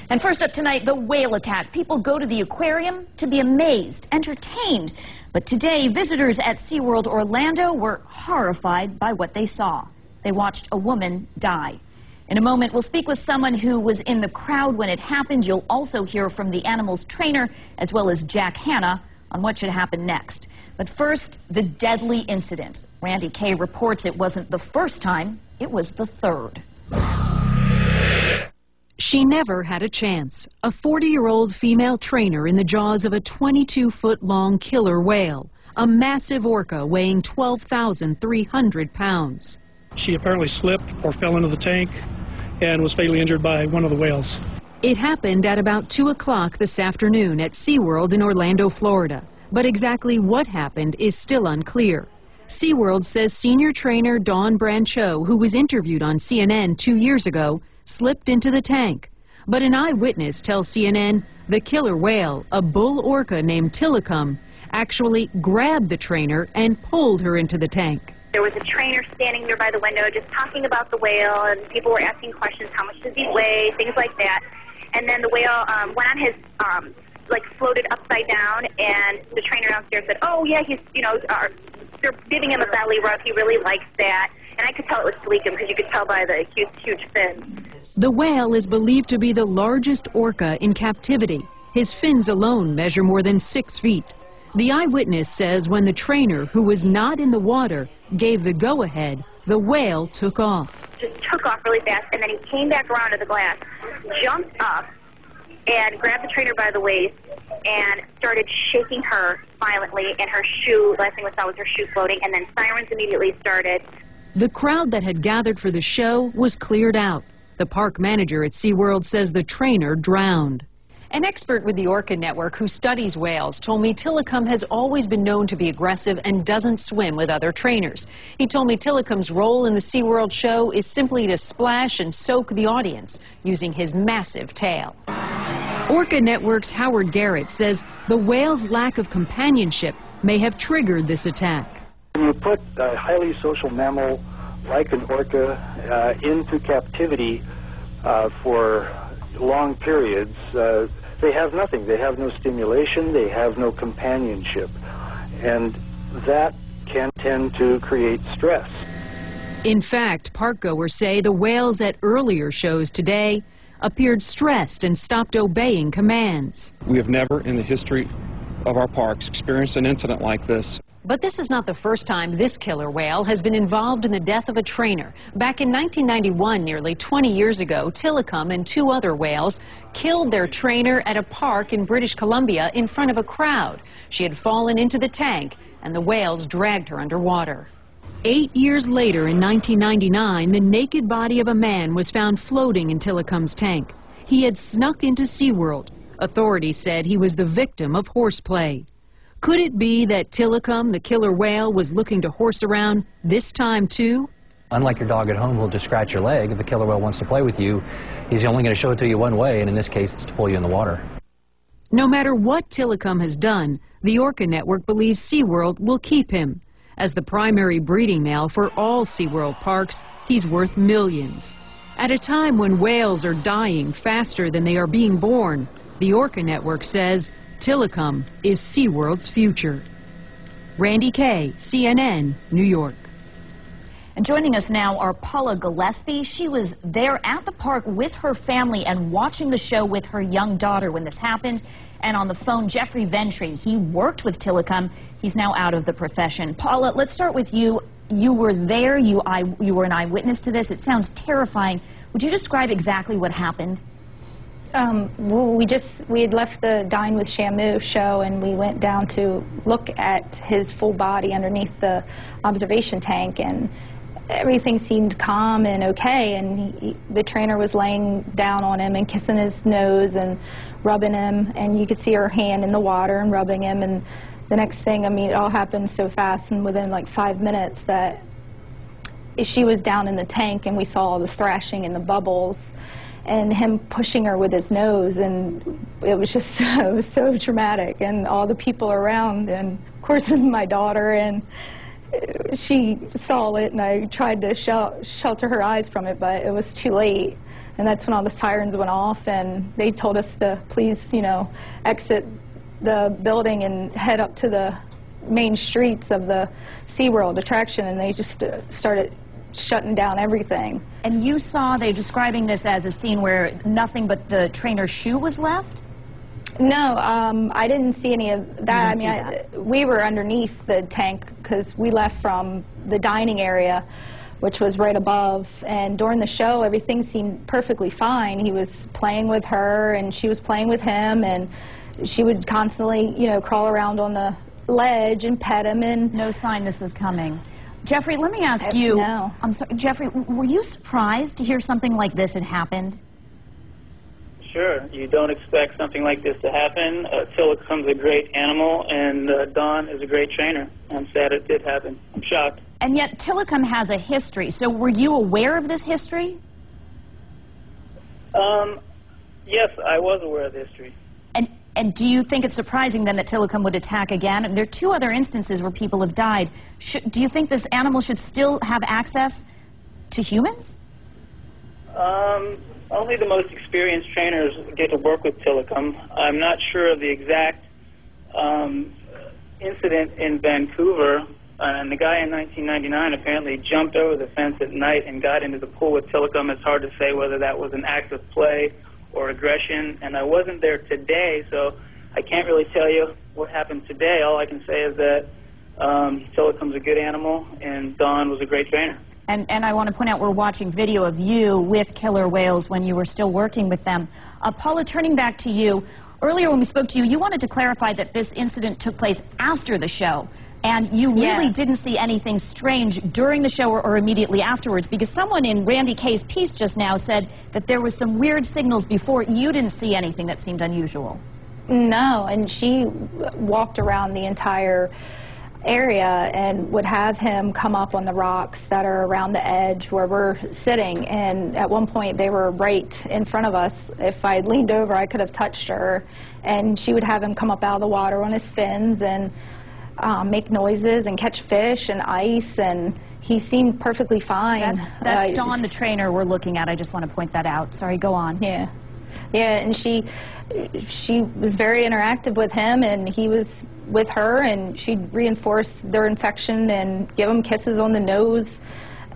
And first up tonight, the whale attack. People go to the aquarium to be amazed, entertained. But today, visitors at SeaWorld Orlando were horrified by what they saw. They watched a woman die. In a moment, we'll speak with someone who was in the crowd when it happened. You'll also hear from the animal's trainer, as well as Jack Hanna, on what should happen next. But first, the deadly incident. Randy Kay reports it wasn't the first time, it was the third. She never had a chance. A 40-year-old female trainer in the jaws of a 22-foot-long killer whale, a massive orca weighing 12,300 pounds. She apparently slipped or fell into the tank and was fatally injured by one of the whales. It happened at about 2 o'clock this afternoon at SeaWorld in Orlando, Florida. But exactly what happened is still unclear. SeaWorld says senior trainer Dawn Brancheau, who was interviewed on CNN 2 years ago, slipped into the tank. But an eyewitness tells CNN the killer whale, a bull orca named Tilikum, actually grabbed the trainer and pulled her into the tank. There was a trainer standing there by the window just talking about the whale, and people were asking questions, how much does he weigh, things like that. And then the whale went on his, floated upside down, and the trainer downstairs said, oh, yeah, he's, they're giving him a belly rub. He really likes that. And I could tell it was Tilikum because you could tell by the huge fins. The whale is believed to be the largest orca in captivity. His fins alone measure more than 6 feet. The eyewitness says when the trainer, who was not in the water, gave the go-ahead, the whale took off. Just took off really fast, and then he came back around to the glass, jumped up, and grabbed the trainer by the waist, and started shaking her violently, and her shoe, last thing we saw was her shoe floating, and then sirens immediately started. The crowd that had gathered for the show was cleared out. The park manager at SeaWorld says the trainer drowned. An expert with the Orca Network who studies whales told me Tilikum has always been known to be aggressive and doesn't swim with other trainers. He told me Tilikum's role in the SeaWorld show is simply to splash and soak the audience using his massive tail. Orca Network's Howard Garrett says the whale's lack of companionship may have triggered this attack. When you put a highly social mammal like an orca into captivity for long periods, they have nothing. They have no stimulation. They have no companionship. And that can tend to create stress. In fact, parkgoers say the whales at earlier shows today appeared stressed and stopped obeying commands. We have never in the history of our parks experienced an incident like this. But this is not the first time this killer whale has been involved in the death of a trainer. Back in 1991, nearly 20 years ago, Tilikum and 2 other whales killed their trainer at a park in British Columbia in front of a crowd. She had fallen into the tank, and the whales dragged her underwater. 8 years later, in 1999, the naked body of a man was found floating in Tilikum's tank. He had snuck into SeaWorld. Authorities said he was the victim of horseplay. Could it be that Tilikum, the killer whale, was looking to horse around this time, too? Unlike your dog at home who'll just scratch your leg, if the killer whale wants to play with you, he's only going to show it to you one way, and in this case, it's to pull you in the water. No matter what Tilikum has done, the Orca Network believes SeaWorld will keep him. As the primary breeding male for all SeaWorld parks, he's worth millions. At a time when whales are dying faster than they are being born, the Orca Network says Tilikum is SeaWorld's future. Randy Kay, CNN, New York. And joining us now are Paula Gillespie. She was there at the park with her family and watching the show with her young daughter when this happened. And on the phone, Jeffrey Ventry. He worked with Tilikum. He's now out of the profession. Paula, let's start with you. You were there. You were an eyewitness to this. It sounds terrifying. Would you describe exactly what happened? Well, we had left the Dine with Shamu show, and we went down to look at his full body underneath the observation tank, and everything seemed calm and okay, and the trainer was laying down on him and kissing his nose and rubbing him, and you could see her hand in the water and rubbing him, and the next thing, I mean, it all happened so fast, and within like 5 minutes that she was down in the tank, and we saw all the thrashing and the bubbles, and him pushing her with his nose, and it was just so traumatic, and all the people around, and of course my daughter, and she saw it, and I tried to shelter her eyes from it, but it was too late. And that's when all the sirens went off, and they told us to please, exit the building and head up to the main streets of the SeaWorld attraction, and they just started shutting down everything. And you saw, they're describing this as a scene where nothing but the trainer's shoe was left? No, I didn't see any of that. We were underneath the tank because we left from the dining area, which was right above, and during the show everything seemed perfectly fine. He was playing with her and she was playing with him, and she would constantly, crawl around on the ledge and pet him. And no sign this was coming. Jeffrey, let me ask you. No. I'm sorry, Jeffrey, were you surprised to hear something like this had happened? Sure. You don't expect something like this to happen. Tillicum's a great animal, and Don is a great trainer. I'm sad it did happen. I'm shocked. And yet Tillicum has a history. So were you aware of this history? Yes, I was aware of the history. And do you think it's surprising then that Tillicum would attack again? There are 2 other instances where people have died. Do you think this animal should still have access to humans? Only the most experienced trainers get to work with Tillicum. I'm not sure of the exact incident in Vancouver. And the guy in 1999 apparently jumped over the fence at night and got into the pool with Tillicum. It's hard to say whether that was an act of play or aggression. And I wasn't there today, so I can't really tell you what happened today. All I can say is that Tillicum's a good animal, and Don was a great trainer. And I want to point out we're watching video of you with killer whales when you were still working with them. Paula, turning back to you, earlier when we spoke to you, you wanted to clarify that this incident took place after the show. And you really didn't see anything strange during the show or immediately afterwards, because someone in Randy Kay's piece just now said that there was some weird signals before. You didn't see anything that seemed unusual. No, and she walked around the entire area and would have him come up on the rocks that are around the edge where we're sitting, and at one point they were right in front of us. If I had leaned over, I could have touched her, and she would have him come up out of the water on his fins and make noises and catch fish and ice, and he seemed perfectly fine. That's Dawn, the trainer we're looking at. I just want to point that out. Sorry, go on. Yeah, and she was very interactive with him, and he was with her, and she'd reinforce their affection and give him kisses on the nose.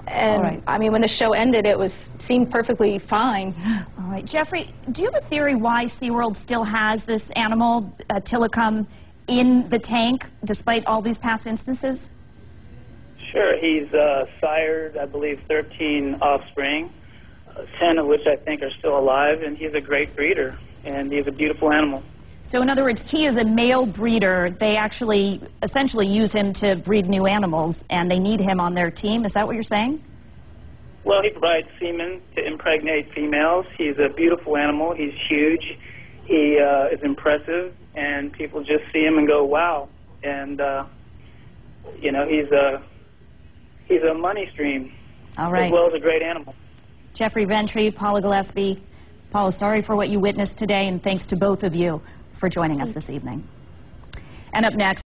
And I mean, when the show ended, it seemed perfectly fine. All right, Jeffrey, do you have a theory why SeaWorld still has this animal, Tillicum, in the tank, despite all these past instances? Sure. He's sired, I believe, 13 offspring, 10 of which I think are still alive, and he's a great breeder, and he's a beautiful animal. So in other words, he is a male breeder. They actually essentially use him to breed new animals, and they need him on their team. Is that what you're saying? Well, he provides semen to impregnate females. He's a beautiful animal. He's huge. He is impressive, and people just see him and go, wow. And, you know, he's a money stream. All right. As well as a great animal. Jeffrey Ventry, Paula Gillespie. Paula, sorry for what you witnessed today, and thanks to both of you for joining us this evening. And up next,